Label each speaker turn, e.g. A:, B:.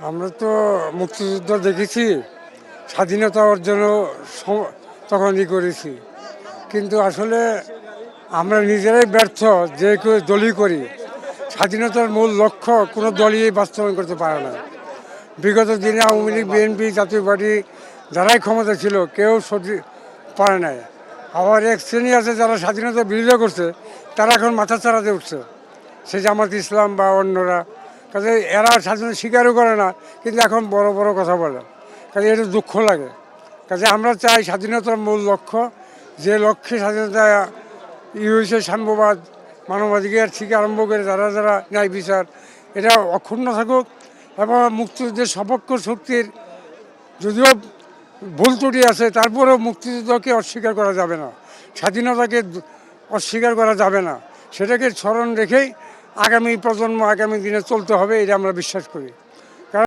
A: আমরা তো মুক্তিযুদ্ধ দেখেছি, স্বাধীনতা অর্জনও তখনই করেছি, কিন্তু আসলে আমরা নিজেরাই ব্যর্থ যে কেউ দলই করি। স্বাধীনতার মূল লক্ষ্য কোনো দলই বাস্তবায়ন করতে পারে না। বিগত দিনে আওয়ামী লীগ, বিএনপি, জাতীয় পার্টি যারাই ক্ষমতা ছিল কেউ সঠিক পারে নাই। আবার এক শ্রেণী আছে যারা স্বাধীনতা বিরোধিতা করছে, তারা এখন মাথা চাড়াতে উঠছে, সে জামাত ইসলাম বা অন্যরা। কাজে এরা স্বাধীনতা স্বীকারও করে না, কিন্তু এখন বড় বড় কথা বলে। কাজে এটা দুঃখ লাগে। কাজে আমরা চাই স্বাধীনতার মূল লক্ষ্য, যে লক্ষ্যে স্বাধীনতা হয়েছে, সাম্যবাদ, মানবাধিকার থেকে আরম্ভ করে যারা যারা ন্যায় বিচার, এটা অক্ষুণ্ণ থাকুক। এবং মুক্তিযুদ্ধের সপক্ষ শক্তির যদিও ভুল ত্রুটি আছে, তারপরেও মুক্তিযুদ্ধকে অস্বীকার করা যাবে না, স্বাধীনতাকে অস্বীকার করা যাবে না। সেটাকে স্মরণ রেখেই আগামী প্রজন্ম, আগামী দিনে চলতে হবে, এটা আমরা বিশ্বাস করি।